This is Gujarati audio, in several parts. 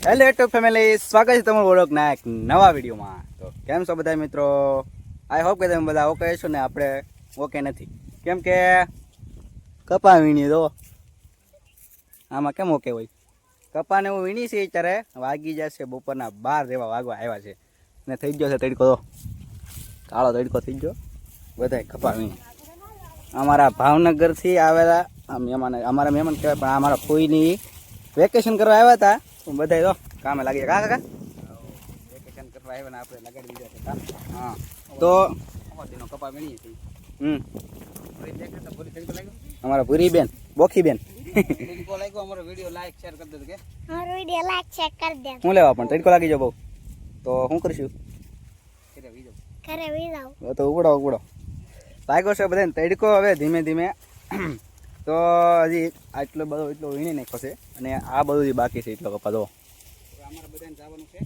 હેલો યુટ્યુબ ફેમિલી, સ્વાગત છે તમારું ઓળખના એક નવા વિડીયોમાં. તો કેમ છો બધા મિત્રો? આઈ હોપ કે તમે બધા ઓકે છો ને. આપણે ઓકે નથી, કેમ કે કપા વીણી દો. આમાં કેમ ઓકે હોય? કપાને હું વીણી છે અત્યારે વાગી જશે બપોરના 12 જેવા વાગવા આવ્યા છે ને થઈ ગયો છે તડકો. તો કાળો તડકો થઈ ગયો. બધાય કપા વીણી અમારા ભાવનગરથી આવેલા મહેમાન, અમારા મહેમાન કહેવાય પણ અમારા ફોઈની વેકેશન કરવા આવ્યા હતા. બધા તો કામે લાગી જાય. કાકા વેકેશન કરવા આવ્યા ને આપણે લગાડી દીધા છે. હા, તો કપા વીણીએ છીએ. અમારા ભૂરી બેન, બોખી બેન અમારો વિડીયો લાઈક શેર કરી દેજો. કે અમારો વિડીયો લાઈક શેર કરી દે. હું લેવા પણ તડકો લાગી જાવ બહુ તો શું કરશું? ઘરે વી જાવ તો ઉગડો લાગ્યો છે બધાને તડકો. હવે ધીમે ધીમે તો હજી આટલો બધો એટલો વીણી નાખ્યો છે અને આ બધું બાકી છે એટલો કપા. તો અમારે બધાને જવાનું છે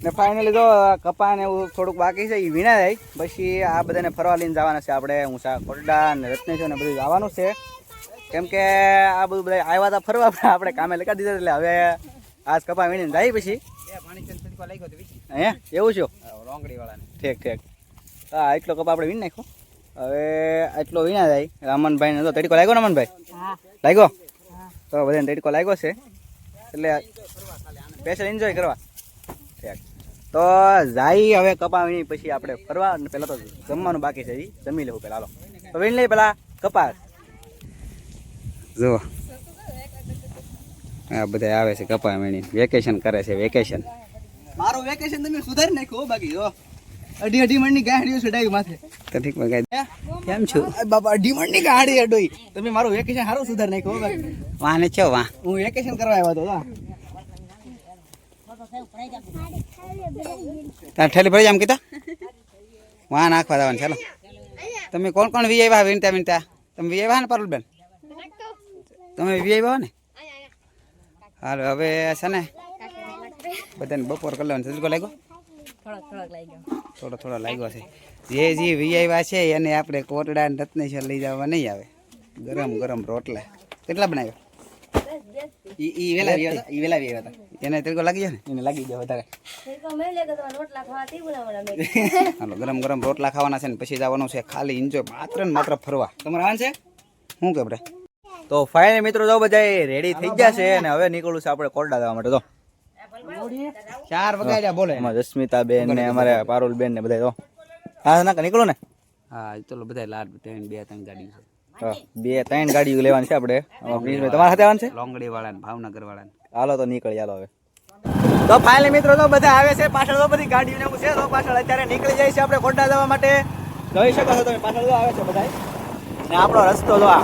ને ફાઇનલી તો કપા ને એવું થોડુંક બાકી છે, એ વીણા જાય પછી આ બધાને ફરવા લઈને જવાના છે આપણે. હું કોટડા ને રત્નેશ્વર ને બધું જવાનું છે, કેમ કે આ બધું બધા આવ્યા હતા ફરવા, આપણે કામે લગાડી દીધા. એટલે હવે આજ કપા વીણીને જાય પછી હે એવું છું રોંગડી વાળાને. ઠીક હા, એટલો કપા આપણે વીણી નાખો. હવે આટલો વીણા જાય. અમનભાઈ ને તો તડકો લાગ્યો ને? અમનભાઈ લાગ્યો તો બધાને તડકો લાગ્યો છે એટલે સ્પેશિયલ એન્જોય કરવા. તો જાય હવે કપા વીણી પછી આપણે ફરવા. અને પહેલાં તો જમવાનું બાકી છે, જમી લેવું પહેલાં. હાલો તો વીણી લઈ પેલા કપા. જુઓ આ બધા આવે છે કપા વીણી, વેકેશન કરે છે. વેકેશન મારું વેકેશન તમે સુધારી નાખ્યું બાકી. જો અઢી મણની ગાડીઓ છોડાવી માથે. તો ઠીક કેમ છું બાપા? અઢી મણની ગાડી અડોઈ. તમે મારું વેકેશન સારું સુધારી નાખ્યું બાકી. વાને છો વાહ, હું વેકેશન કરવા આવ્યો હતો. ત્યાં ઠેલી ભરી જામ કીધા વાહ નાખવા દેવાનું. ચાલો તમે કોણ કોણ વી આવ્યા વીણતા? તમે વી આવ્યા ને પારુલબેન? તમે વી આવ્યા ને? હાલો હવે છે ને બધાને બપોર કરી લેવાનું. તડકો લાગ્યો? થોડો લાગ્યો છે. જે વી આવ્યા છે એને આપણે કોટડા ને રત્નેશ્વર લઈ જવા નહીં આવે. ગરમ રોટલા કેટલા બનાવ્યો? એને તડકો લાગી જાય ને? એને લાગી જાય વધારે. હાલો ગરમ રોટલા ખાવાના છે ને પછી જવાનું છે ખાલી એન્જોય, માત્ર ને માત્ર ફરવા. તમારે આવવાનું છે શું કે આપણે? તો ફાઇનલ મિત્રો જો બધા રેડી થઈ ગયા છે અને હવે નીકળવું છે આપણે કોટડા જવા માટે. તો 4 વાગ્યા બોલે જસ્મિતા બેન ને અમારે પારુલ બેન ને બધા. તો હા ના નીકળો ને. હા ચલો બધા લાડ 2-3 ગાડી છે. 2-3 ગાડીઓ લેવાની છે આપણે. તમારા સાથે આવવાનું છે? લોંગડી વાળા ને ભાવનગર વાળા ને. હાલો તો નીકળી ચાલો હવે. તો ફાઇનલી મિત્રો તો બધા આવે છે પાછળ. તો બધી ગાડીઓ ને એવું છે તો પાછળ અત્યારે નીકળી જાય છે આપણે કોટડા જવા માટે. જોઈ શકો છો તમે પાછળ આવે છે બધા ને આપણો રસ્તો જો આ.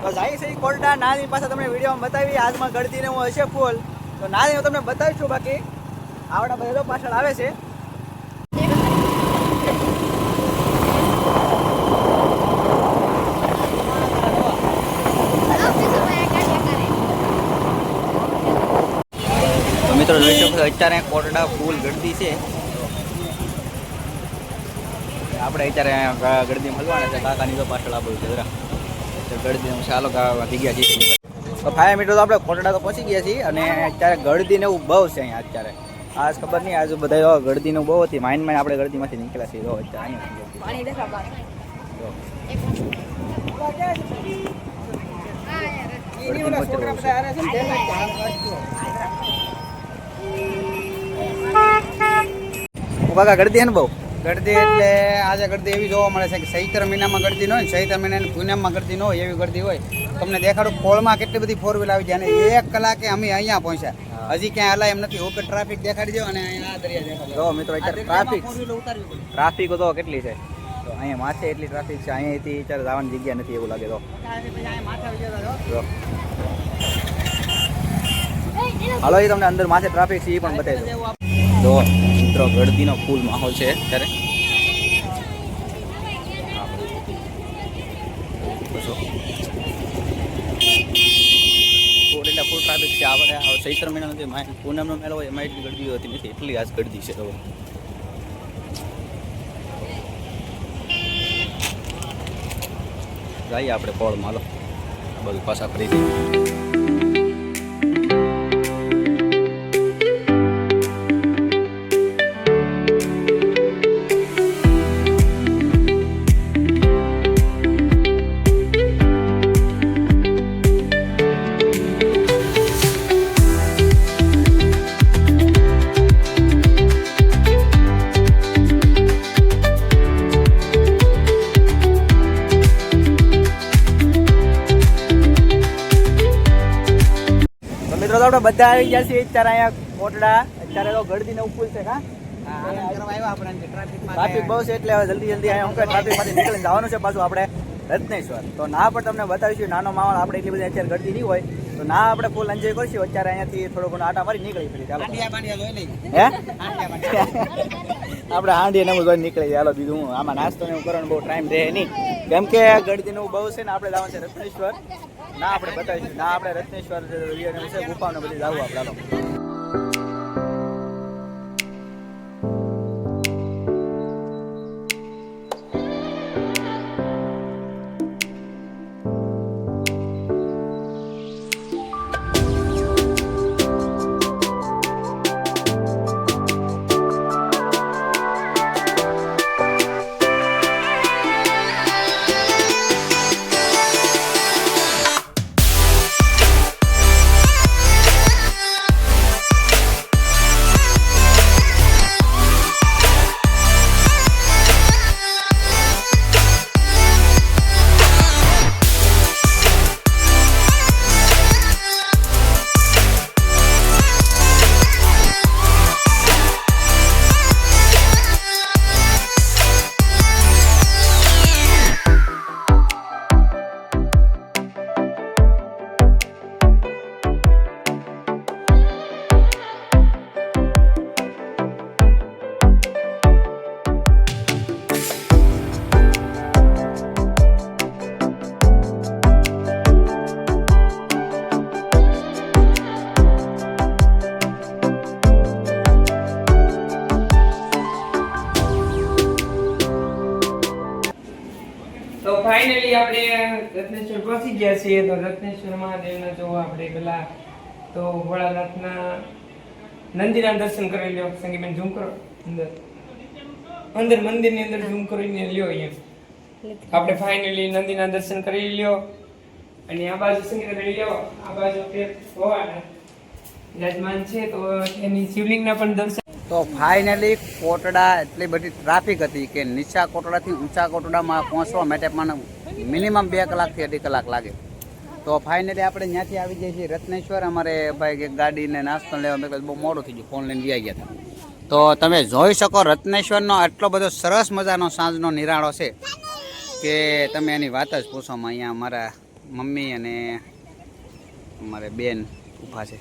તો જાય છે કોટડા. નાની પાસે તમને વિડીયોમાં બતાવી. આજમાં ગળતી ને હું હશે ફૂલ તો નાની હું તમને બતાવીશું. બાકી આવડા બધા પાછળ આવે છે. તો મિત્રો જોઈ શકો છો અત્યારે કોટડા ફૂલ ગળદી છે. આપણે અત્યારે ગળદી મળવાના છે. કાકાની તો પાછળ આ બધું છે જરા ગળદી ચાલો થઈ ગયા છીએ. તો 5 મિનિટ તો આપણે કોટડા તો પહોંચી ગયા છીએ અને અત્યારે ગળદી ને એવું બહુ છે અહીંયા અત્યારે. આજ ખબર નહીં આજુ બધા ગળદી નું બહુ હતી. માઇન્ડ આપણે ગળદીમાંથી નીકળ્યા છીએ. કાકા ગળદી હે ને બહુ ગળદી એટલે આજે ગળદી એવી જોવા મળે છે કે ચૈત્ર મહિનામાં ગળદી ન હોય ને ચૈત્ર મહિનાની પૂનમમાં ગળદી ન હોય એવી ગળદી હોય. તમને દેખાડું કોળમાં કેટલી બધી 4 વ્હીલ આવી જાય અને 1 કલાકે અમે અહીંયા પહોંચ્યા. હજી ક્યાંય હલાય એમ નથી. ઉપર ટ્રાફિક દેખાડી દો અને અહીંયા દરિયા દેખાડી દો. મિત્રો અત્યારે ટ્રાફિક તો કેટલી છે. તો અહીંયા માથે એટલી ટ્રાફિક છે. અહીંયાથી અત્યારે જવાની જગ્યા નથી એવું લાગે. તો હાલો એ તમને અંદર માથે ટ્રાફિક છે એ પણ બતાવી દો. તો મિત્રો ગળદીનો ફૂલ માહોલ છે અત્યારે. ફૂલ ટ્રાફિક છે. આપણે ચૈત્ર મહિના નથી પૂનમનો મેળો હોય એમાં એટલી ગળદી હોતી નથી. એટલી આજ ગળદી છે. તો જઈએ આપણે કોળમાં. હાલો બધું પાછા ફરી જઈએ. મિત્રો તો આપણે બધા આવી ગયા છીએ અત્યારે અહીંયા કોટડા. અત્યારે તો ગળદીને ઉપુલ છે કા ટ્રાફિક બહુ છે એટલે હવે જલ્દી અહીંયા ટ્રાફિકમાંથી નીકળીને જવાનું છે પાછું આપણે રત્નેશ્વર. તો ના પણ તમને બતાવીશું નાનો માહોલ આપણે એટલી બધી અત્યારે ગળદી નહીં હોય તો ના આપણે ફૂલ એન્જોય કરીશું. અત્યારે અહીંયાથી થોડો ઘણો આટા મારી નીકળી પડી ચાલો હે આપણે હાંડી ને બધું નીકળી ચાલો બીજું હું આમાં નાસ્તો ને એવું કરવાનો બહુ ટાઈમ રહે નહીં કેમ કે ગળદીનું બહુ છે ને આપણે જવાનું છે રત્નેશ્વર. ના આપણે બતાવીશું ના આપણે રત્નેશ્વર વિશે ગુફાઓને બધી જવું આપણે ચાલો. તો ફાઇનલી આપણે રત્નેશ્વર પહોંચી ગયા છીએ. તો રત્નેશ્વર મહાદેવના જો આપણે પેલા તો ભોળાનાથના નંદીના દર્શન કરી લ્યો. સંગીબેન ઝૂમ કરો અંદર મંદિરની અંદર ઝૂમ કરીને લ્યો. અહીંયા આપણે ફાઇનલી નંદીના દર્શન કરી લ્યો. અને આ બાજુ સંગીબેન લ્યો. આ બાજુ તે ભોળાનાથ યજમાન છે તો એની શિવલિંગના પણ દર્શન. તો ફાઇનલી કોટડા એટલી બધી ટ્રાફિક હતી કે નીચા કોટડાથી ઊંચા કોટડામાં પહોંચવા માટે પણ મિનિમમ 2 કલાકથી 2.5 કલાક લાગે. તો ફાઇનલી આપણે ત્યાંથી આવી જઈએ છીએ રત્નેશ્વર. અમારે ભાઈ એક ગાડીને નાસ્તો લેવા મેં બહુ મોડું થઈ ગયું ફોન લઈને જઈ ગયા હતા. તો તમે જોઈ શકો રત્નેશ્વરનો આટલો બધો સરસ મજાનો સાંજનો નિરાળો છે કે તમે એની વાત જ પૂછોમાં. અહીંયા અમારા મમ્મી અને અમારે બેન ઊભા છે,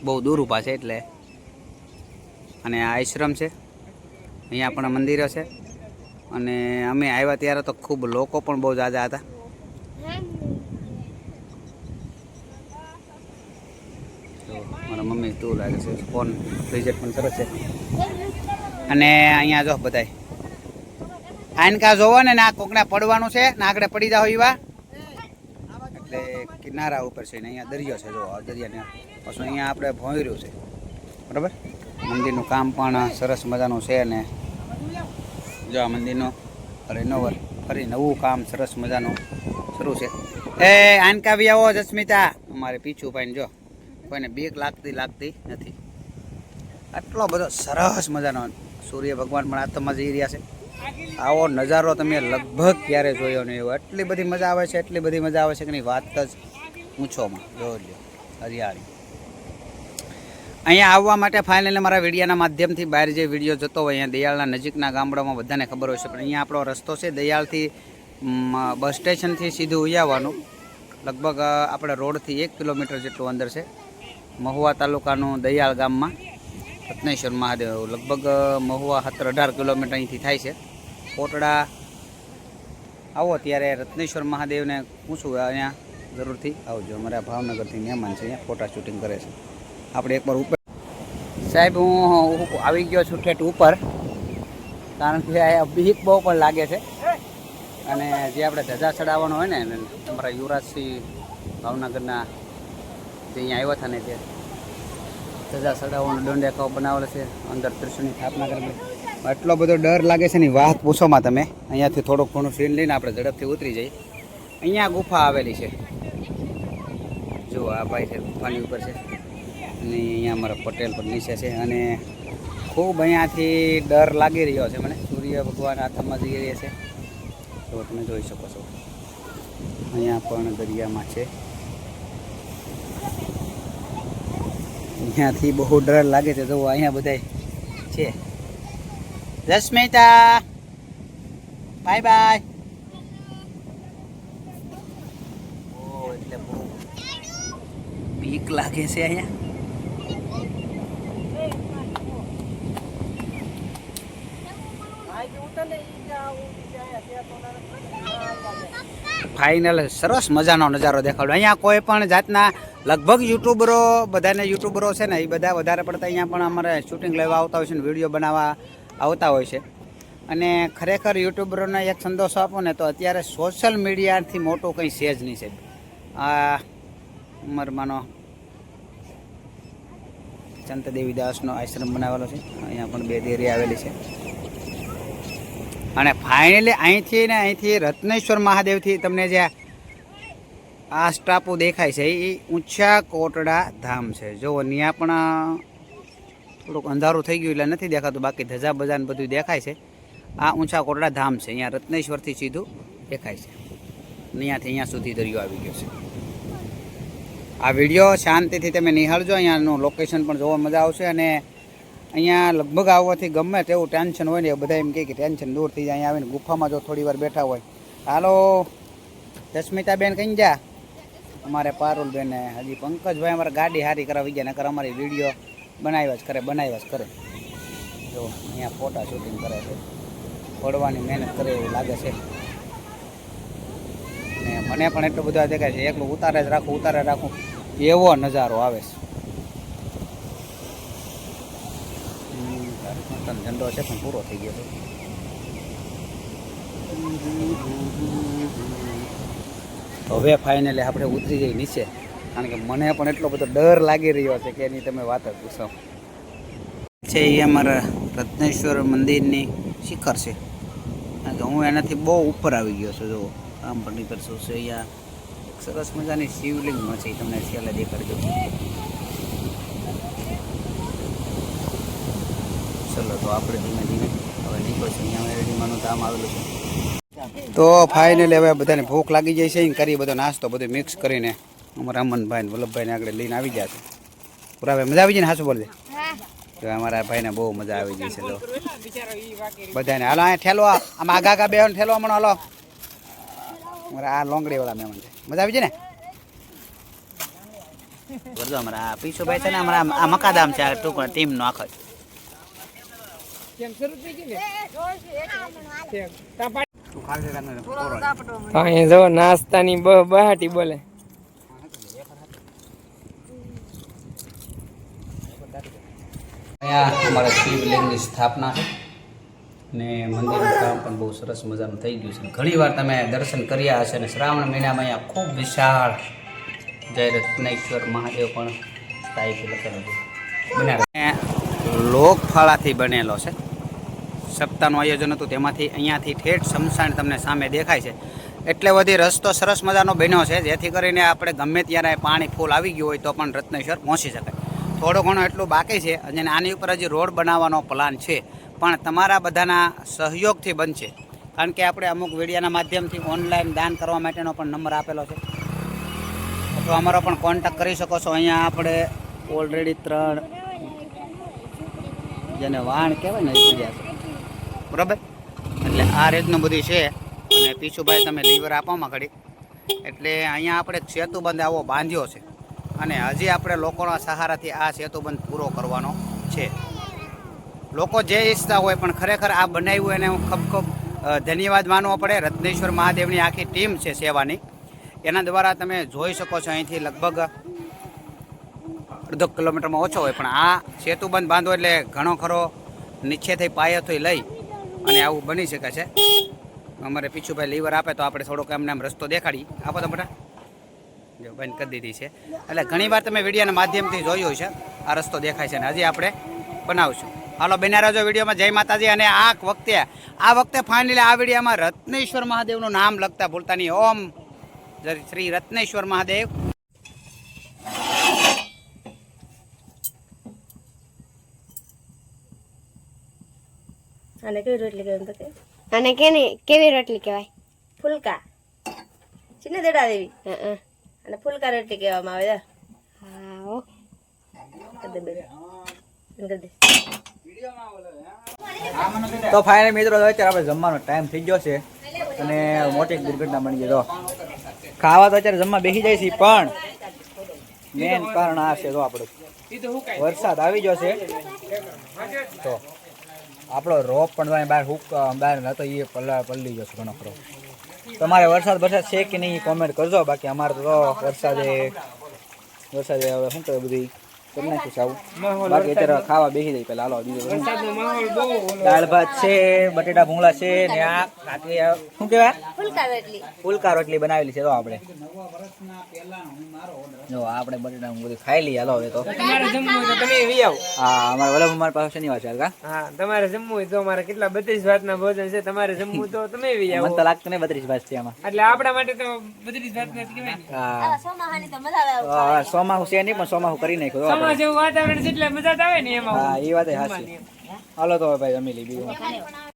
બહુ દૂર ઊભા છે એટલે. અને આ આશ્રમ છે, અહીંયા પણ મંદિરો છે. અને અમે આવ્યા ત્યારે તો ખૂબ લોકો પણ બહુ ઝાઝા હતા. તો મારા મમ્મી તું લાગે છે ફોન રિઝલ્ટ પણ સરસ છે. અને અહીંયા જો બધાય આનકા જોવો ને આ કોકને પડવાનું છે ને આગળ પડી જાવ એવા એટલે કિનારા ઉપર છે ને અહીંયા દરિયો છે. જો આ દરિયાને પાછું અહીંયા આપણે ભોંયર્યું છે બરાબર. મંદિરનું કામ પણ સરસ મજાનું છે અને જો આ મંદિરનું રિનોવેટ ફરી નવું કામ સરસ મજાનું શરૂ છે. એ આનકા બી આવો જસ્મિતા. અમારે પીછું ભાઈને જો કોઈને બીક લાગતી નથી. આટલો બધો સરસ મજાનો સૂર્ય ભગવાન પણ આત્મા જઈ રહ્યા છે. આવો નજારો તમે લગભગ ક્યારે જોયો નહીં એવો. એટલી બધી મજા આવે છે, એટલી બધી મજા આવે છે કે એની વાત જ ઊંચોમાં. જોજો હરિયાળી. અહીંયા આવવા માટે ફાઇનલી મારા વિડીયાના માધ્યમથી બહાર જે વિડીયો જતો હોય અહીંયા દયાળના નજીકના ગામડામાં બધાને ખબર હોય છે. પણ અહીંયા આપણો રસ્તો છે દયાળથી બસ સ્ટેશનથી સીધું ઉયાવાનું. લગભગ આપણે રોડથી 1 કિલોમીટર જેટલું અંદર છે. મહુવા તાલુકાનું દયાળ ગામમાં રત્નેશ્વર મહાદેવ. લગભગ મહુવા 17-18 કિલોમીટર અહીંથી થાય છે. કોટડા આવો ત્યારે રત્નેશ્વર મહાદેવને પૂછું અહીંયા જરૂરથી આવજો. અમારા ભાવનગરથી મહેમાન છે, અહીંયા ફોટા શૂટિંગ કરે છે. આપણે એકવાર ઉપર સાહેબ હું આવી ગયો છું ઠેઠ ઉપર, કારણ કે આ બીક બહુ પણ લાગે છે. અને જે આપણે ધજા ચડાવવાનો હોય ને અમારા યુવરાજસિંહ ભાવનગરના જે અહીંયા આવ્યા હતા ને તે ધજા ચડાવવાનો દંડેકાઓ બનાવેલો છે. અંદર ત્રિશુળની સ્થાપના કરેલી. એટલો બધો ડર લાગે છે ને વાત પૂછોમાં તમે. અહીંયાથી થોડુંક ઘણું સીન લઈને આપણે ઝડપથી ઉતરી જઈએ. અહીંયા ગુફા આવેલી છે. જો આ ભાઈ છે ગુફાની ઉપર છે અને અહીંયા અમારા પટેલ પણ નીચે છે. અને ખૂબ અહીંયાથી ડર લાગી રહ્યો છે મને. સૂર્ય ભગવાન હાથમાં જઈ રહ્યા છે તો તમે જોઈ શકો છો. અહીંયા પણ દરિયામાં છે. અહીંયાથી બહુ ડર લાગે છે. જો અહીંયા બધા છે. જસ્મિતા બાય બાય. ઓ એટલે બહુ બીક લાગે છે અહીંયા. ફાઇનલ સરસ મજાનો નજારો દેખાડો. અહીંયા કોઈ પણ જાતના લગભગ યુટ્યુબરો છે ને એ બધા વધારે પડતા અહીંયા પણ અમારે શૂટિંગ લેવા આવતા હોય છે ને વિડીયો બનાવવા આવતા હોય છે. અને ખરેખર યુટ્યુબરોને એક સંદેશો આપો ને તો અત્યારે સોશિયલ મીડિયાથી મોટું કંઈ છે જ નહીં સાહેબ. આ ઉંમરમાંનો સંત દેવીદાસનો આશ્રમ બનાવેલો છે. અહીંયા પણ 2 દેરી આવેલી છે. અને ફાઇનલી અહીંથી રત્નેશ્વર મહાદેવથી તમને જે આ ટાપુ દેખાય છે એ ઊંચા કોટડા ધામ છે. જો ત્યાં પણ થોડુંક અંધારું થઈ ગયું એટલે નથી દેખાતું, બાકી ધજા બજાને બધું દેખાય છે. આ ઊંચા કોટડા ધામ છે. અહીંયા રત્નેશ્વરથી સીધું દેખાય છે. અહીંયાથી અહીંયા સુધી દરિયો આવી ગયો છે. આ વિડીયો શાંતિથી તમે નિહાળજો. અહીંયાનું લોકેશન પણ જોવા મજા આવશે. અને અહીંયા લગભગ આવવાથી ગમે તેવું ટેન્શન હોય ને બધા એમ કહે કે ટેન્શન દૂર થઈ જાય. અહીંયા આવીને ગુફામાં જો થોડી વાર બેઠા હોય. હાલો જસ્મિતાબેન કઈ જા. અમારે પારુલબેન હજી પંકજભાઈ અમારે ગાડી હારી કરાવી ગયા, નકર અમારી વિડીયો બનાવ્યા જ કરે. જો અહીંયા ફોટા શૂટિંગ કરે છે. પડવાની મહેનત કરે એવું લાગે છે. ને મને પણ એટલું બધું દેખાય છે એકલું ઉતારે જ રાખું એવો નજારો આવે છે. ઝંડો છે પણ પૂરો થઈ ગયો છે. હવે ફાઇનલી આપણે ઉતરી જઈએ નીચે, કારણ કે મને પણ એટલો બધો ડર લાગી રહ્યો છે કે એની તમે વાત જ પૂછો છે. એ અમારા રત્નેશ્વર મંદિરની શિખર છે, કારણ કે હું એનાથી બહુ ઉપર આવી ગયો છું. જો આમ પણ નીકળશું છે. અહીંયા એક સરસ મજાની શિવલિંગમાં છે, તમને છેલ્લે દેખાડજો. ચલો તો આપણે ધીમે ધીમે હવે નીકળશું. અહીંયા રેડીમાનું ધામ આવેલું છે. તો ફાઇનલી હવે બધાને ભૂખ લાગી જાય છે. કરી બધો નાસ્તો બધું મિક્સ કરીને અમારા અમનભાઈ ને વલ્લભભાઈને આગળ લઈને આવી ગયા છે. પૂરા ભાઈ મજા આવી જાય ને? હાસું બોલજે. તો અમારા ભાઈને બહુ મજા આવી ગઈ છે. તો બધાને હાલો અહીંયા ઠેલો આમ આગા બેહન ઠેલો હમણાં હાલો. અમારા આ લોંગડીવાળા મહેમાન છે. મજા આવી જાય ને? બોલજો અમારા આ પીછુભાઈ છે ને, અમારા આ મકાદામ છે. આ ટૂંક ટીમનો આખો અહીંયા જો નાસ્તાની બહાટી બોલે. અહીંયા અમારા શિવલિંગની સ્થાપના છે ને મંદિરનું કામ પણ બહુ સરસ મજાનું થઈ ગયું છે. ઘણી વાર તમે દર્શન કર્યા હશે. અને શ્રાવણ મહિનામાં અહીંયા ખૂબ વિશાળ જય રત્નેશ્વર મહાદેવ પણ ટાઈપ લખેલું છે. લોકફાળાથી બનેલો છે. સપ્તાહનું આયોજન હતું, તેમાંથી અહીંયાથી ઠેઠ શમશાન તમને સામે દેખાય છે. એટલે બધી રસ્તો સરસ મજાનો બન્યો છે, જેથી કરીને આપણે ગમે ત્યારે પાણી ફૂલ આવી ગયું હોય તો પણ રત્નેશ્વર પહોંચી શકાય. થોડું ઘણું એટલું બાકી છે અને આની ઉપર હજી રોડ બનાવવાનો પ્લાન છે, પણ તમારા બધાના સહયોગથી બનશે. કારણ કે આપણે અમુક વિડીયોના માધ્યમથી ઓનલાઈન દાન કરવા માટેનો પણ નંબર આપેલો છે, તો અમારો પણ કોન્ટેક્ટ કરી શકો છો. અહીંયા આપણે ઓલરેડી 3 જેને વાણ કહેવાય ને એ પડ્યા છે, બરાબર. એટલે આ રીતનું બધું છે. અને પીછુભાઈ તમે લીવર આપવામાં ઘડી, એટલે અહીંયા આપણે સેતુબંધ આવો બાંધ્યો છે. અને હજી આપણે લોકોના સહારાથી આ સેતુબંધ પૂરો કરવાનો છે. લોકો જે ઈચ્છતા હોય, પણ ખરેખર આ બનાવ્યું એને હું ખૂબ ધન્યવાદ માનવો પડે. રત્નેશ્વર મહાદેવની આખી ટીમ છે સેવાની, એના દ્વારા તમે જોઈ શકો છો. અહીંથી લગભગ 1.5 કિલોમીટરમાં ઓછો હોય, પણ આ સેતુબંધ બાંધો એટલે ઘણો ખરો નીચેથી પાયાથી લઈ અને આવું બની શકે છે. અમારે પીછુભાઈ લીવર આપે તો આપણે થોડોક એમને એમ રસ્તો દેખાડી આપો તો બેટા. જો બંધ કરી દીધી છે. એટલે ઘણીવાર તમે વિડીયોના માધ્યમથી જોયું છે આ રસ્તો દેખાય છે, ને હજી આપણે બનાવશું. હાલો બન્યા રહેજો વિડીયોમાં. જય માતાજી. અને આ વખતે ફાઇનલી આ વિડીયોમાં રત્નેશ્વર મહાદેવનું નામ લખતા ભૂલતા નહીં. ઓમ શ્રી રત્નેશ્વર મહાદેવ. આને કેવી રોટલી કહેવાય? તો આને કેવી રોટલી કહેવાય? ફુલકા. ચીને દેડા દેવી. અને ફુલકા રોટલી કહેવામાં આવે. હા. તો ફાઇનલ મિત્રો અત્યારે આપણે જમવાનો ટાઈમ થઈ ગયો છે અને મોટી એક દુર્ઘટના બની ગઈ. તો ખાવા તો અત્યારે જમવા બેસી જાય છે, પણ મેન કારણ આ છે તો આપણો વરસાદ આવી ગયો છે. તો આપણો રોપ પણ બહાર નતો એ પલળી ગયો છે ઘણો ખરો. તમારે વરસાદ છે કે નહીં કોમેન્ટ કરજો. બાકી અમારે તો વરસાદે હવે શું કરે બધી કરી નાખ્યું છે આવું. બાકી અત્યારે ખાવા બેસી જાય પેલા હાલો બીજો વરસાદનો માહોલ બહુ ઓલો. દાળ ભાત છે, બટેટા ભૂંગળા છે ને આ રાત્રે શું કહેવાય ફુલકા રોટલી બનાવેલી છે. તો આપણે જો આપણે બટેટા બધું ખાઈ લઈએ હાલો હવે. તો તમારે જમવું હોય તો તમે વી આવો. હા અમારા વલ્લભ અમારી પાસે શનિવાર છે કા. હા તમારે જમવું હોય તો અમારા કેટલા 32 ભાતના ભોજન છે. તમારે જમવું તો તમે વી આવો. મને તો લાગતું નહીં 32 ભાત છે આમાં. એટલે આપણા માટે તો 32 ભાતના જ કહેવાય ને. હા સોમાહુ છે નહીં, પણ સોમાહુ કરી નાખ્યું. સમાજ જેવું વાતાવરણ છે એટલે મજા જ આવે ને એમાં. હા એ વાત હાચી. હાલો તો ભાઈ જમી લઈ બીજું.